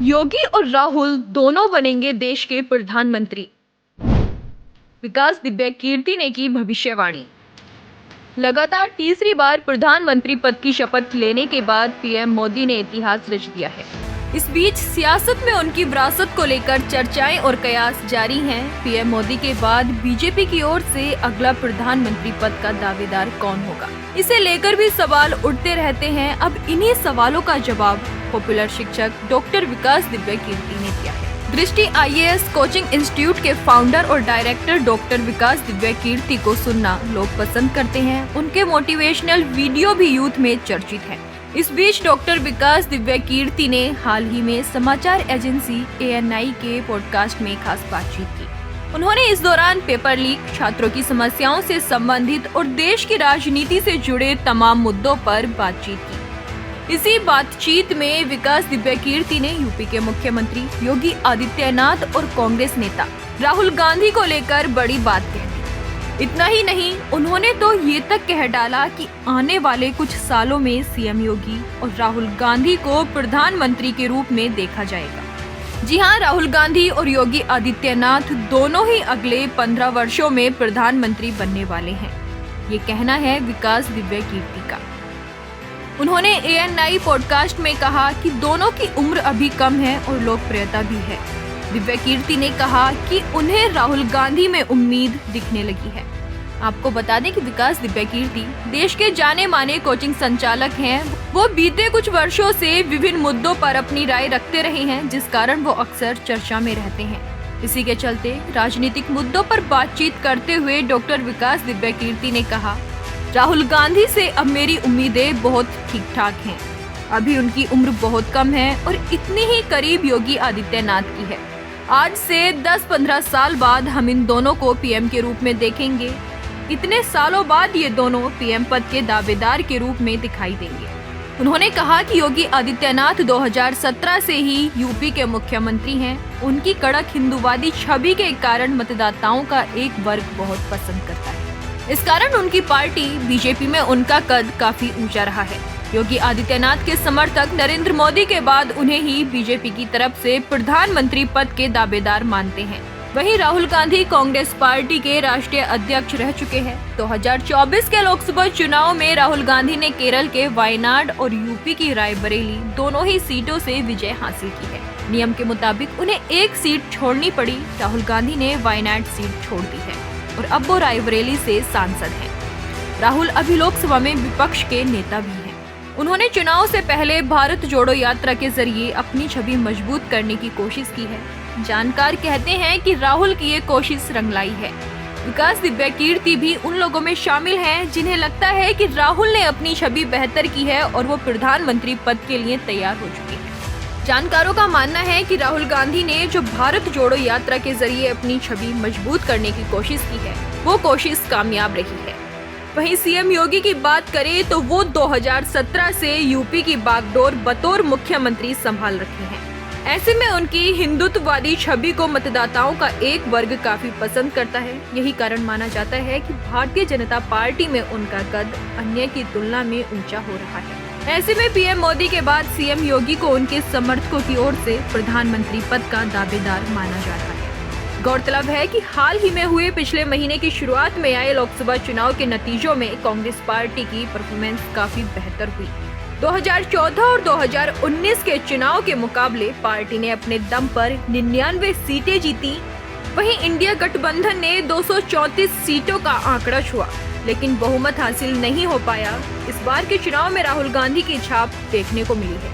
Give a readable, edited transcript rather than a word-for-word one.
योगी और राहुल दोनों बनेंगे देश के प्रधानमंत्री। विकास दिव्य कीर्ति ने की भविष्यवाणी। लगातार तीसरी बार प्रधानमंत्री पद की शपथ लेने के बाद पीएम मोदी ने इतिहास रच दिया है। इस बीच सियासत में उनकी विरासत को लेकर चर्चाएं और कयास जारी हैं। पीएम मोदी के बाद बीजेपी की ओर से अगला प्रधानमंत्री पद का दावेदार कौन होगा, इसे लेकर भी सवाल उठते रहते हैं। अब इन्हीं सवालों का जवाब पॉपुलर शिक्षक डॉक्टर विकास दिव्य कीर्ति ने दिया है। दृष्टि आईएएस कोचिंग इंस्टीट्यूट के फाउंडर और डायरेक्टर डॉक्टर विकास दिव्य कीर्ति को सुनना लोग पसंद करते हैं। उनके मोटिवेशनल वीडियो भी यूथ में चर्चित है। इस बीच डॉक्टर विकास दिव्य कीर्ति ने हाल ही में समाचार एजेंसी ANI के पॉडकास्ट में खास बातचीत की। उन्होंने इस दौरान पेपर लीक, छात्रों की समस्याओं से संबंधित और देश की राजनीति से जुड़े तमाम मुद्दों पर बातचीत की। इसी बातचीत में विकास दिव्य कीर्ति ने यूपी के मुख्यमंत्री योगी आदित्यनाथ और कांग्रेस नेता राहुल गांधी को लेकर बड़ी बात कह दी। इतना ही नहीं, उन्होंने तो ये तक कह डाला कि आने वाले कुछ सालों में सीएम योगी और राहुल गांधी को प्रधानमंत्री के रूप में देखा जाएगा। जी हाँ, राहुल गांधी और योगी आदित्यनाथ दोनों ही अगले 15 वर्षों में प्रधानमंत्री बनने वाले हैं। ये कहना है विकास दिव्य कीर्ति का। उन्होंने ANI पॉडकास्ट में कहा कि दोनों की उम्र अभी कम है और लोकप्रियता भी है। दिव्य कीर्ति ने कहा कि उन्हें राहुल गांधी में उम्मीद दिखने लगी है। आपको बता दें कि विकास दिव्य कीर्ति देश के जाने माने कोचिंग संचालक हैं। वो बीते कुछ वर्षों से विभिन्न मुद्दों पर अपनी राय रखते रहे हैं, जिस कारण वो अक्सर चर्चा में रहते हैं। इसी के चलते राजनीतिक मुद्दों पर बातचीत करते हुए डॉक्टर विकास दिव्य कीर्ति ने कहा, राहुल गांधी से अब मेरी उम्मीदें बहुत ठीक ठाक हैं। अभी उनकी उम्र बहुत कम है और इतनी ही करीब योगी आदित्यनाथ की है। आज से 10-15 साल बाद हम इन दोनों को पीएम के रूप में देखेंगे। इतने सालों बाद ये दोनों पीएम पद के दावेदार के रूप में दिखाई देंगे। उन्होंने कहा कि योगी आदित्यनाथ 2017 से ही यूपी के मुख्यमंत्री हैं। उनकी कड़क हिंदूवादी छवि के कारण मतदाताओं का एक वर्ग बहुत पसंद करता है। इस कारण उनकी पार्टी बीजेपी में उनका कद काफी ऊंचा रहा है। योगी आदित्यनाथ के समर्थक नरेंद्र मोदी के बाद उन्हें ही बीजेपी की तरफ से प्रधानमंत्री पद के दावेदार मानते हैं। वहीं राहुल गांधी कांग्रेस पार्टी के राष्ट्रीय अध्यक्ष रह चुके हैं। 2024 के लोकसभा चुनाव में राहुल गांधी ने केरल के वायनाड और यूपी की रायबरेली दोनों ही सीटों से विजय हासिल की है। नियम के मुताबिक उन्हें एक सीट छोड़नी पड़ी। राहुल गांधी ने वायनाड सीट छोड़ दी है और अब वो रायबरेली से सांसद हैं। राहुल अभी लोकसभा में विपक्ष के नेता भी हैं। उन्होंने चुनाव से पहले भारत जोड़ो यात्रा के जरिए अपनी छवि मजबूत करने की कोशिश की है। जानकार कहते हैं कि राहुल की ये कोशिश रंग लाई है। विकास दिव्य कीर्ति भी उन लोगों में शामिल हैं जिन्हें लगता है कि राहुल ने अपनी छवि बेहतर की है और वो प्रधानमंत्री पद के लिए तैयार हो चुके हैं। जानकारों का मानना है कि राहुल गांधी ने जो भारत जोड़ो यात्रा के जरिए अपनी छवि मजबूत करने की कोशिश की है, वो कोशिश कामयाब रही है। वहीं सीएम योगी की बात करें तो वो 2017 से यूपी की बागडोर बतौर मुख्यमंत्री संभाल रखे हैं। ऐसे में उनकी हिंदुत्ववादी छवि को मतदाताओं का एक वर्ग काफी पसंद करता है। यही कारण माना जाता है कि भारतीय जनता पार्टी में उनका कद अन्य की तुलना में ऊंचा हो रहा है। ऐसे में पीएम मोदी के बाद सीएम योगी को उनके समर्थकों की ओर से प्रधानमंत्री पद का दावेदार माना जा रहा है। गौरतलब है कि हाल ही में हुए पिछले महीने की शुरुआत में आए लोकसभा चुनाव के नतीजों में कांग्रेस पार्टी की परफॉर्मेंस काफी बेहतर हुई। 2014 और 2019 के चुनाव के मुकाबले पार्टी ने अपने दम पर 99 सीटें जीती। वहीं इंडिया गठबंधन ने 234 सीटों का आंकड़ा छुआ, लेकिन बहुमत हासिल नहीं हो पाया। इस बार के चुनाव में राहुल गांधी की छाप देखने को मिली है।